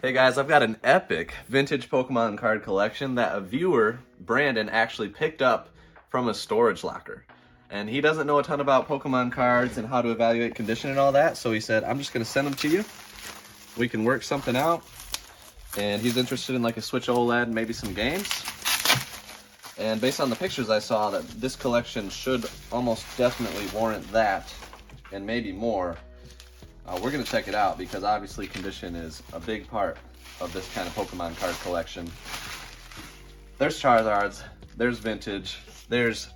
Hey guys, I've got an epic vintage Pokemon card collection that a viewer, Brandon, actually picked up from a storage locker. And he doesn't know a ton about Pokemon cards and how to evaluate condition and all that, so he said, I'm just going to send them to you. We can work something out. And he's interested in like a Switch OLED, maybe some games. And based on the pictures I saw, that this collection should almost definitely warrant that, and maybe more. We're going to check it out because obviously condition is a big part of this kind of Pokemon card collection. There's Charizards, there's Vintage, there's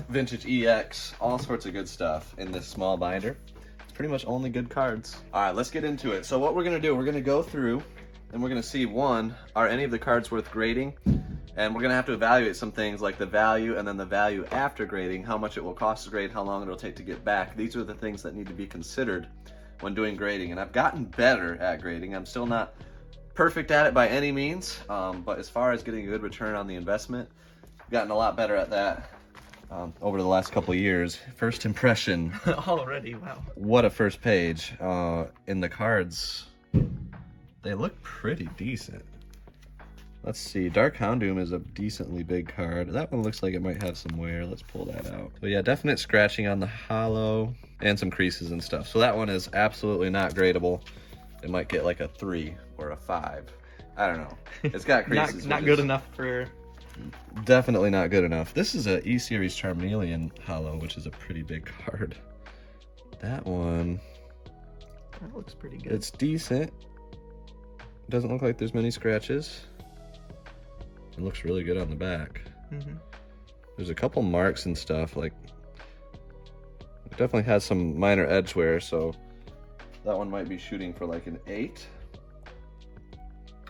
Vintage EX, all sorts of good stuff in this small binder. It's pretty much only good cards. Alright, let's get into it. So what we're going to do, we're going to go through and we're going to see, one, are any of the cards worth grading? And we're going to have to evaluate some things like the value and then the value after grading, how much it will cost to grade, how long it'll take to get back. These are the things that need to be considered when doing grading, and I've gotten better at grading. I'm still not perfect at it by any means, but as far as getting a good return on the investment, I've gotten a lot better at that over the last couple of years. First impression. Already, wow. What a first page. In the cards, they look pretty decent. Let's see, Dark Houndoom is a decently big card. That one looks like it might have some wear. Let's pull that out. So yeah, definite scratching on the hollow and some creases and stuff. So that one is absolutely not gradable. It might get like a 3 or a 5. I don't know. It's got creases. not good enough for... Definitely not good enough. This is a E-Series Charmeleon hollow, which is a pretty big card. That one... That looks pretty good. It's decent. Doesn't look like there's many scratches. It looks really good on the back. Mm-hmm. There's a couple marks and stuff, like it definitely has some minor edge wear, so that one might be shooting for like an 8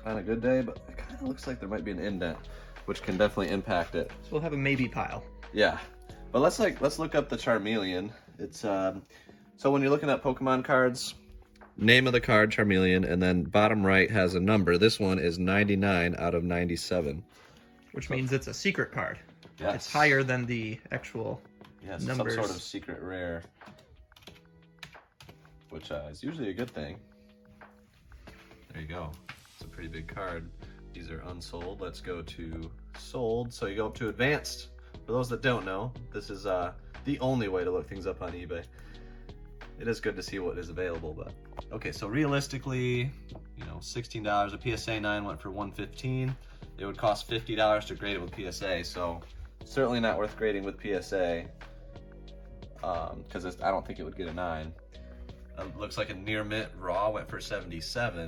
on a good day, but it kind of looks like there might be an indent, which can definitely impact it. So we'll have a maybe pile. Yeah, but let's look up the Charmeleon. It's so when you're looking at Pokemon cards, name of the card, Charmeleon, and then bottom right has a number. This one is 99 out of 97. Which means it's a secret card. Yes. It's higher than the actual numbers. Some sort of secret rare, which is usually a good thing. There you go. It's a pretty big card. These are unsold. Let's go to sold. So you go up to advanced. For those that don't know, this is the only way to look things up on eBay. It is good to see what is available, but okay. So realistically, you know, $16. A PSA 9 went for $115. It would cost $50 to grade it with PSA, so certainly not worth grading with PSA because I don't think it would get a 9. Looks like a near mint raw went for $77,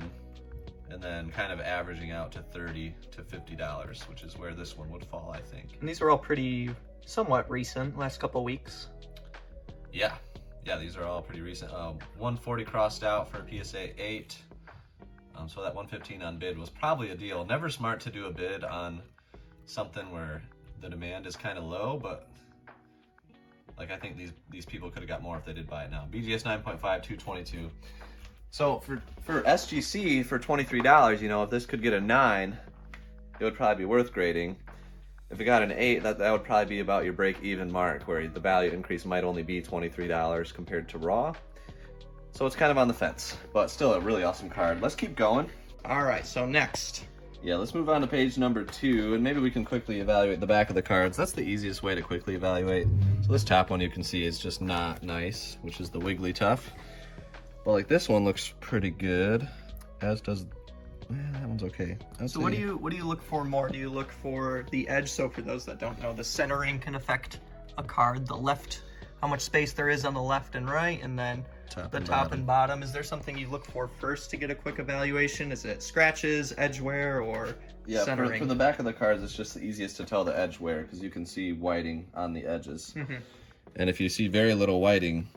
and then kind of averaging out to $30 to $50, which is where this one would fall, I think. And these are all pretty somewhat recent, last couple weeks. Yeah, these are all pretty recent. 140 crossed out for a PSA 8. So that 115 on bid was probably a deal. Never smart to do a bid on something where the demand is kind of low, but like I think these people could have got more if they did buy it now. BGS 9.5, 222. So for SGC for $23, you know, if this could get a 9, it would probably be worth grading. If it got an 8, that would probably be about your break-even mark, where the value increase might only be $23 compared to raw. So it's kind of on the fence, but still a really awesome card. Let's keep going. All right, so next. Yeah, let's move on to page number 2, and maybe we can quickly evaluate the back of the cards. That's the easiest way to quickly evaluate. So this top one you can see is just not nice, which is the Wigglytuff. But like this one looks pretty good, as does... that one's okay. So what do you look for more? Do you look for the edge? So for those that don't know, the centering can affect a card. The left, how much space there is on the left and right, and then the top and bottom. Is there something you look for first to get a quick evaluation? Is it scratches, edge wear, or centering? For the back of the cards, it's just the easiest to tell the edge wear because you can see whiting on the edges. Mm-hmm. And if you see very little whiting,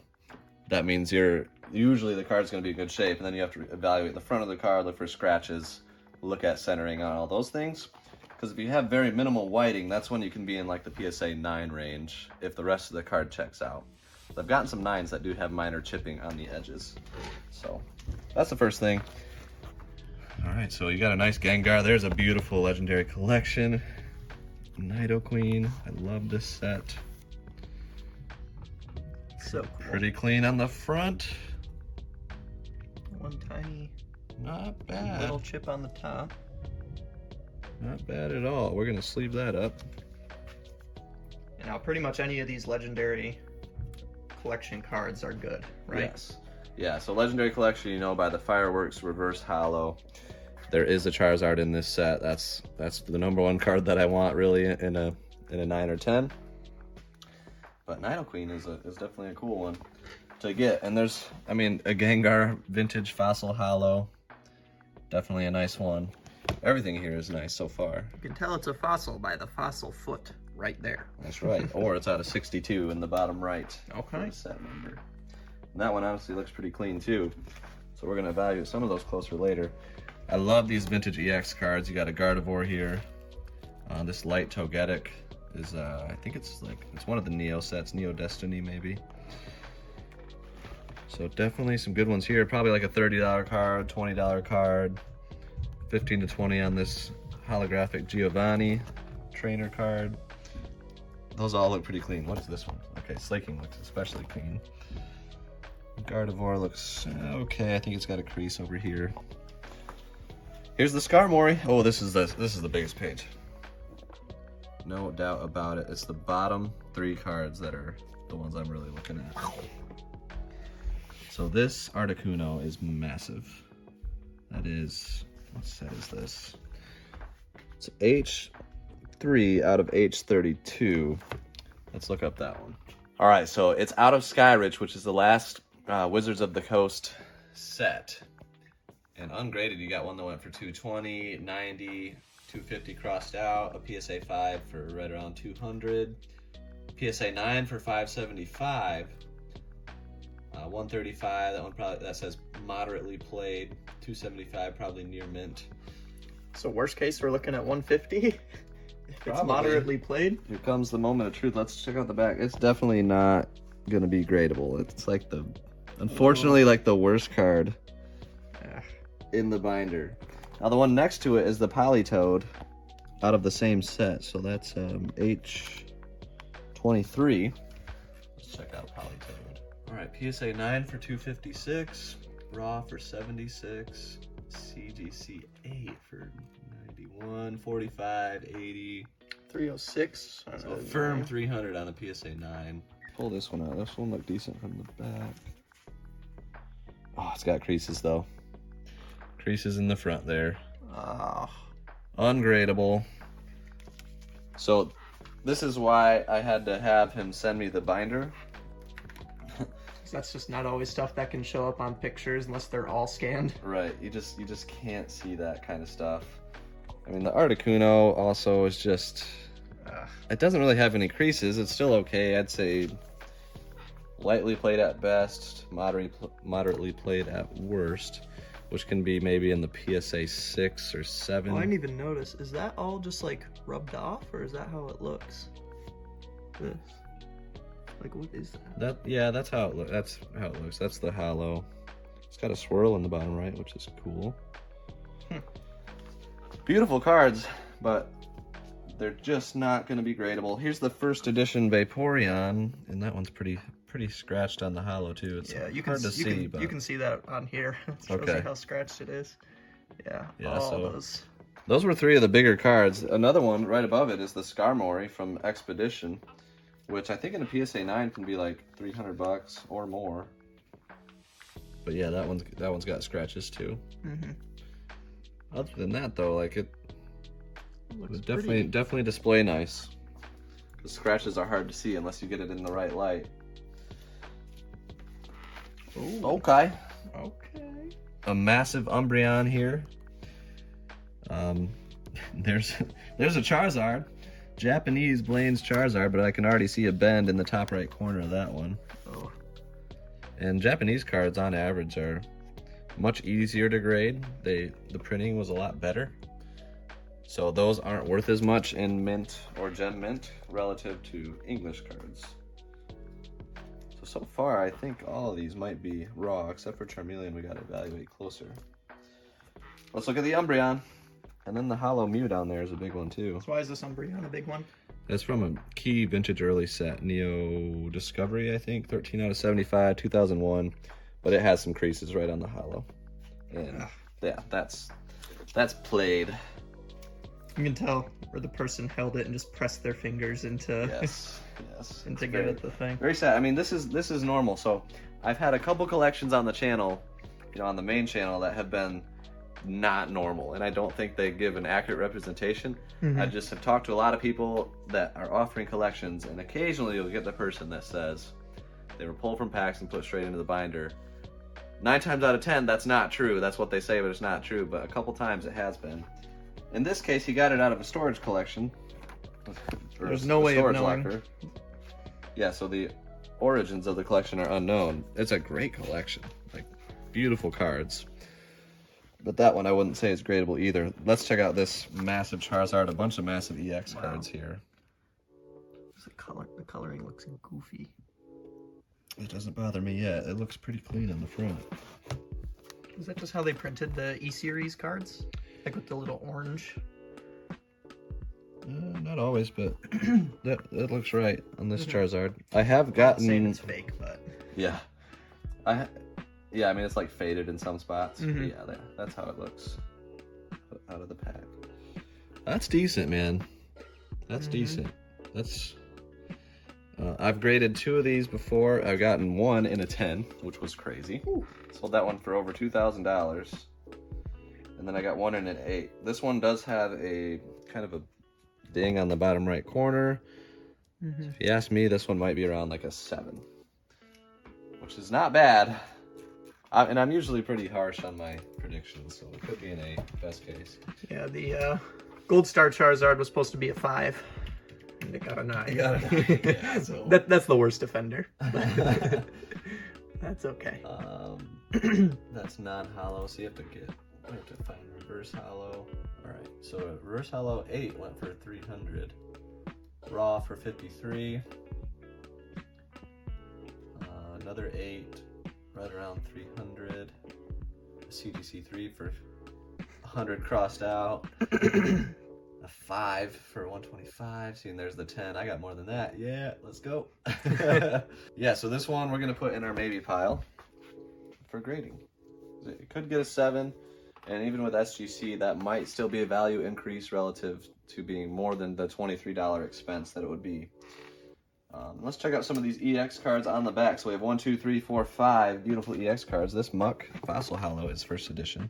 that means usually the card's going to be in good shape, and then you have to evaluate the front of the card, look for scratches, look at centering on all those things. Because if you have very minimal whiting, that's when you can be in like the PSA 9 range if the rest of the card checks out. So I've gotten some 9s that do have minor chipping on the edges. So that's the first thing. All right, so you got a nice Gengar. There's a beautiful legendary collection. Nidoqueen. I love this set. So cool. Pretty clean on the front. One tiny Not bad. Little chip on the top. Not bad at all. We're gonna sleeve that up. And now pretty much any of these legendary collection cards are good, right? Yes. Yeah, so Legendary Collection, you know, by the Fireworks Reverse Holo. There is a Charizard in this set. That's the #1 card that I want, really, in a 9 or 10. But Nidoqueen is definitely a cool one to get. And there's, I mean, a Gengar Vintage Fossil Holo. Definitely a nice one. Everything here is nice so far. You can tell it's a fossil by the fossil foot right there. That's right. Or it's out of 62 in the bottom right. Okay. For the set number. And that one honestly looks pretty clean too. So we're gonna evaluate some of those closer later. I love these vintage EX cards. You got a Gardevoir here. This Light Togetic is, I think it's one of the Neo sets, Neo Destiny maybe. So definitely some good ones here. Probably like a $30 card, $20 card, 15 to 20 on this holographic Giovanni trainer card. Those all look pretty clean. What is this one? Okay, Slaking looks especially clean. Gardevoir looks okay. I think it's got a crease over here. Here's the Skarmory. Oh, this is the biggest page. No doubt about it. It's the bottom 3 cards that are the ones I'm really looking at. So this Articuno is massive. That is, what set is this? It's H3 out of H32. Let's look up that one. All right, so it's out of Skyrich, which is the last Wizards of the Coast set. And ungraded, you got one that went for 220, 90, 250 crossed out, a PSA 5 for right around 200, PSA 9 for 575, 135, that one probably, that says moderately played, 275 probably near mint. So worst case, we're looking at 150? If it's moderately played? Here comes the moment of truth. Let's check out the back. It's definitely not gonna be gradable. It's like unfortunately, like the worst card in the binder. Now the one next to it is the Politoed out of the same set. So that's H23. Let's check out Politoed. All right, PSA 9 for 256, Raw for 76, CGC 8 for 91, 45, 80. 306. So firm 300 on a PSA 9. Pull this one out. This one looked decent from the back. Oh, it's got creases though. Creases in the front there. Ungradable. So this is why I had to have him send me the binder. That's just not always stuff that can show up on pictures unless they're all scanned. Right, you just can't see that kind of stuff. I mean, the Articuno also is just, it doesn't really have any creases. It's still okay. I'd say lightly played at best, moderately played at worst, which can be maybe in the PSA 6 or 7. Oh, I didn't even notice. Is that all just like rubbed off, or is that how it looks? This. Like, what is that? Yeah, that's how it looks. That's how it looks. That's the holo. It's got a swirl in the bottom right, which is cool. Beautiful cards, but they're just not going to be gradable. Here's the first edition Vaporeon, and that one's pretty scratched on the holo too. It's hard to see, but you can see that on here. It shows you how scratched it is. Yeah. So those were 3 of the bigger cards. Another one right above it is the Skarmory from Expedition, which I think in a PSA 9 can be like $300 or more. But yeah, that one's got scratches too. Other than that though, like it would definitely display nice. The scratches are hard to see unless you get it in the right light. Ooh. Okay. Okay. A massive Umbreon here. There's a Charizard. Japanese Blaine's Charizard, but I can already see a bend in the top right corner of that one. Oh. And Japanese cards on average are much easier to grade. The printing was a lot better. So those aren't worth as much in mint or gem mint relative to English cards. So far I think all of these might be raw, except for Charmeleon we gotta evaluate closer. Let's look at the Umbreon. And then the Holo Mew down there is a big one too. So why is this Umbreon a big one? It's from a key vintage early set, Neo Discovery, I think, 13 out of 75, 2001. But it has some creases right on the holo. And yeah, that's played. You can tell where the person held it and just pressed their fingers into Yes. into give it the thing. Very sad. I mean, this is normal. So I've had a couple collections on the channel, on the main channel, that have been not normal, and I don't think they give an accurate representation. I just have talked to a lot of people that are offering collections, and occasionally you'll get the person that says they were pulled from packs and put straight into the binder. 9 times out of 10, that's not true. That's what they say, but it's not true. But a couple times it has been. In this case, he got it out of a storage collection. There's no way of knowing. Locker. Yeah, so the origins of the collection are unknown. It's a great collection, like beautiful cards. But that one I wouldn't say is gradable either. Let's check out this massive Charizard, a bunch of massive EX cards here. The coloring looks goofy. It doesn't bother me yet. It looks pretty clean on the front. Is that just how they printed the E-Series cards? Like with the little orange? Not always, but that looks right on this Charizard. I have gotten... I'm not saying it's fake, but... Yeah. Yeah, I mean, it's like faded in some spots. But yeah, that's how it looks out of the pack. That's decent, man. That's decent. That's... I've graded 2 of these before. I've gotten 1 in a 10, which was crazy. Ooh. Sold that one for over $2,000. And then I got 1 in an 8. This one does have a kind of a ding on the bottom right corner. So if you ask me, this one might be around like a 7, which is not bad. And I'm usually pretty harsh on my predictions, so it could be an 8, best case. Yeah, the Gold Star Charizard was supposed to be a 5. And it got a 9. Yeah, so... that's the worst offender. That's okay. That's non-hollow, so you have to find reverse hollow. All right, so reverse hollow 8 went for 300. Raw for 53. Another 8, right around 300. A CGC 3 for 100 crossed out. A 5 for 125. See, and there's the 10. I got more than that. Yeah, let's go. Yeah, so this one we're gonna put in our maybe pile for grading. It could get a 7, and even with SGC, that might still be a value increase relative to being more than the $23 expense that it would be. Let's check out some of these EX cards on the back. So we have 1, 2, 3, 4, 5 beautiful EX cards. This Muck Fossil Hollow is first edition,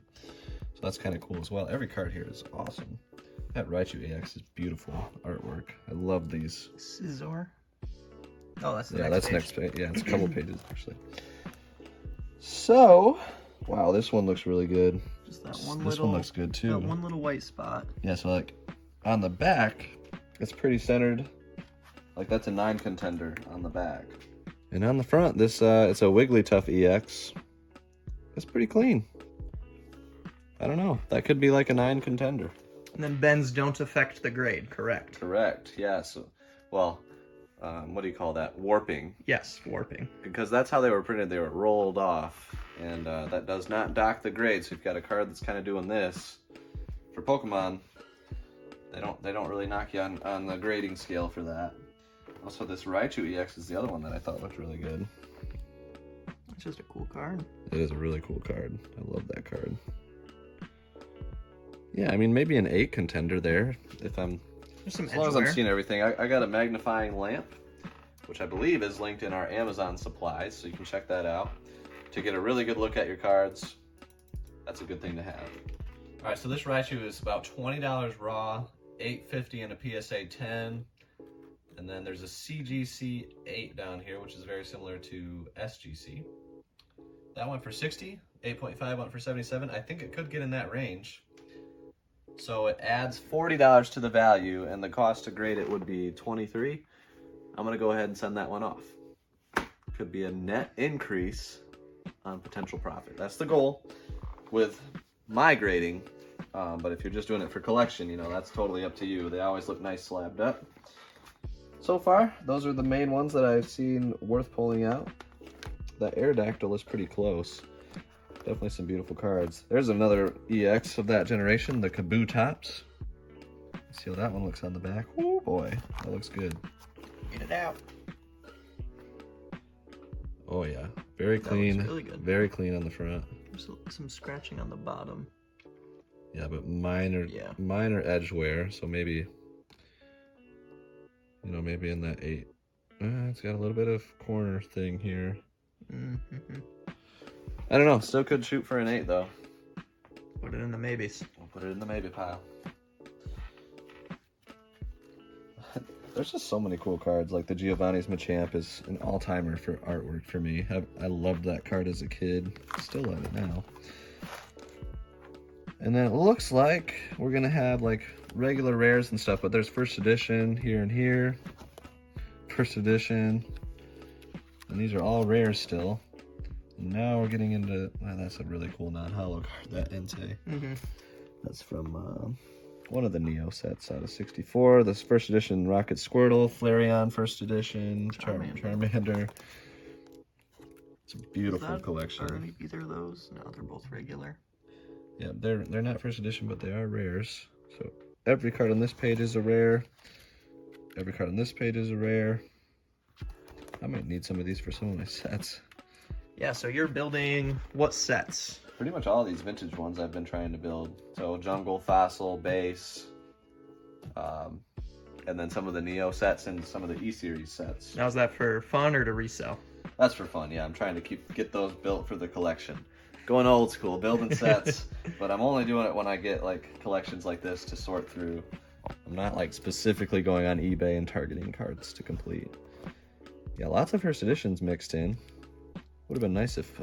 so that's kind of cool as well. Every card here is awesome. That Raichu EX is beautiful artwork. I love these. Scizor? Oh, that's the next page. That's next page. Yeah, it's a couple pages actually. So, wow, this one looks really good. Just that this one looks good too. That one little white spot. Yeah, so like on the back, it's pretty centered. Like that's a 9 contender on the back. And on the front, this it's a Wigglytuff EX. It's pretty clean. I don't know. That could be like a 9 contender. And then bends don't affect the grade, correct? Correct, yeah. So, well, what do you call that? Warping. Yes, warping. Because that's how they were printed. They were rolled off. And that does not dock the grade. So you've got a card that's kind of doing this. For Pokemon, they don't really knock you on the grading scale for that. Also, this Raichu EX is the other one that I thought looked really good. It's just a cool card. It is a really cool card. I love that card. Yeah, I mean, maybe an 8 contender there, if I'm... There's some as long as I'm seeing everything. I got a magnifying lamp, which I believe is linked in our Amazon supplies, so you can check that out to get a really good look at your cards. That's a good thing to have. All right, so this Raichu is about $20 raw, $8.50 in a PSA 10, and then there's a CGC 8 down here, which is very similar to SGC. That went for 60, 8.5 went for 77. I think it could get in that range. So it adds $40 to the value, and the cost to grade it would be $23. I'm gonna go ahead and send that one off. Could be a net increase on potential profit. That's the goal with my grading. But if you're just doing it for collection, that's totally up to you. They always look nice slabbed up. So far, those are the main ones that I've seen worth pulling out. That Aerodactyl is pretty close. Definitely some beautiful cards. There's another EX of that generation, the Kabutops. See how that one looks on the back. Oh boy, that looks good. Get it out. Oh yeah, very clean. That looks really good. Very clean on the front. There's some scratching on the bottom. Yeah, but minor edge wear. So maybe, you know, maybe in that 8. It's got a little bit of corner thing here. I don't know. Still could shoot for an 8 though. Put it in the maybes. We'll put it in the maybe pile. There's just so many cool cards. Like the Giovanni's Machamp is an all-timer for artwork for me. I loved that card as a kid. Still love it now. And then it looks like we're gonna have like regular rares and stuff, but there's first edition here and here. First edition. And these are all rares still. And now we're getting into, that's a really cool non-holo card, that Entei. That's from one of the Neo sets out of 64. This first edition Rocket Squirtle, Flareon first edition, Charmander. It's a beautiful collection. Are either of those? No, they're both regular. Yeah, they're not first edition, but they are rares. So every card on this page is a rare. Every card on this page is a rare. I might need some of these for some of my sets. Yeah, so you're building what sets? Pretty much all these vintage ones I've been trying to build. So Jungle, Fossil, Base, and then some of the Neo sets and some of the E-Series sets. Now is that for fun or to resell? That's for fun, yeah. I'm trying to get those built for the collection. Going old school, building sets, but I'm only doing it when I get like collections like this to sort through. I'm not like specifically going on eBay and targeting cards to complete. Yeah, lots of first editions mixed in. Would have been nice if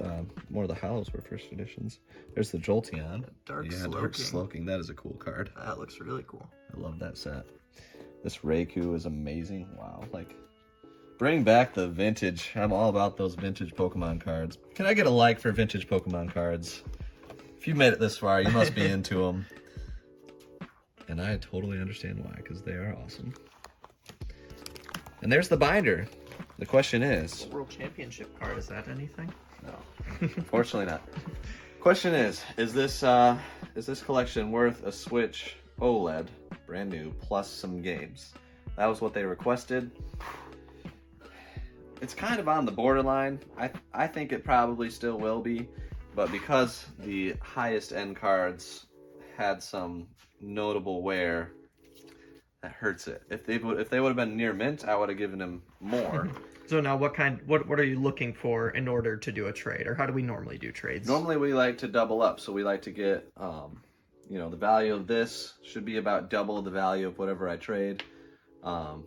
more of the holos were first editions. There's the Jolteon. Dark Slowking. That is a cool card. That looks really cool. I love that set. This Raikou is amazing. Wow, like bring back the vintage. I'm all about those vintage Pokemon cards. Can I get a like for vintage Pokemon cards? If you made it this far, you must be into them. And I totally understand why, because they are awesome. And there's the binder. The question is... World Championship card, is that anything? No, fortunately not. Question is this collection worth a Switch OLED, brand new, plus some games? That was what they requested. It's kind of on the borderline. I think it probably still will be, but because the highest end cards had some notable wear, that hurts it. If they would have been near mint, I would have given them more. So now what are you looking for in order to do a trade, or how do we normally do trades? Normally we like to double up, so we like to get you know, the value of this should be about double the value of whatever I trade, and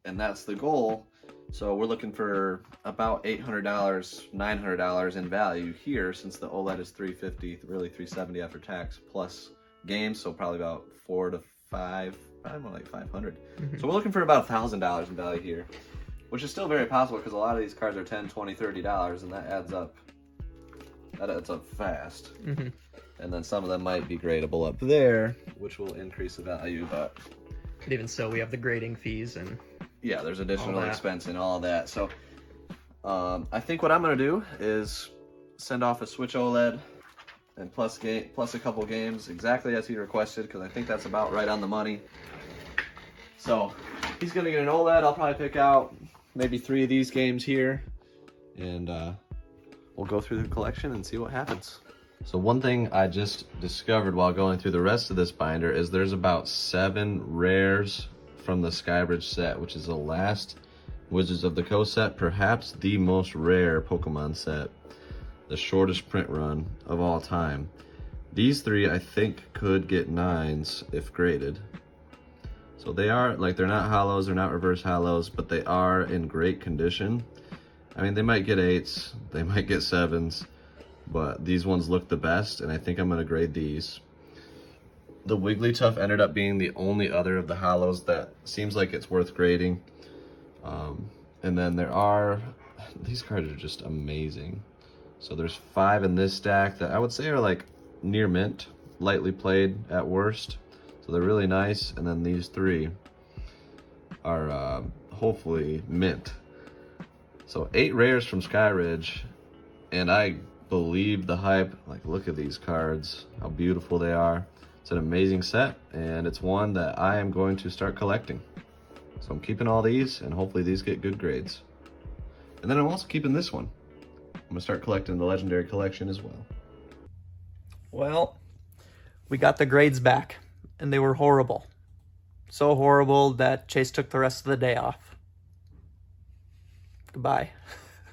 that's the goal. So we're looking for about $800, $900 in value here, since the OLED is $350, really $370 after tax plus games, so probably about $400 to $500, probably more like $500. So we're looking for about $1,000 in value here, which is still very possible because a lot of these cards are $10, $20, $30, and that adds up. That adds up fast. And then some of them might be gradable up there, which will increase the value, but even so, we have the grading fees and yeah, there's additional expense in all that. So I think what I'm gonna do is send off a Switch OLED and plus a couple games exactly as he requested, because I think that's about right on the money. So he's gonna get an OLED. I'll probably pick out maybe 3 of these games here, and we'll go through the collection and see what happens. So one thing I just discovered while going through the rest of this binder is there's about 7 rares from the Skybridge set, which is the last Wizards of the Coast set, perhaps the most rare Pokemon set, the shortest print run of all time. These 3 I think could get 9s if graded. So they are, like, they're not holos, they're not reverse holos, but they are in great condition. I mean, they might get 8s, they might get 7s, but these ones look the best, and I think I'm gonna grade these. The Wigglytuff ended up being the only other of the holos that seems like it's worth grading. And then there are, these cards are just amazing. So there's 5 in this stack that I would say are like near mint, lightly played at worst. So they're really nice. And then these 3 are hopefully mint. So 8 rares from Skyridge, and I believe the hype. Like, look at these cards, how beautiful they are. It's an amazing set, and it's one that I am going to start collecting. So I'm keeping all these, and hopefully these get good grades. And then I'm also keeping this one. I'm gonna start collecting the Legendary Collection as well. Well, We got the grades back, and they were horrible. So horrible that Chase took the rest of the day off. Goodbye.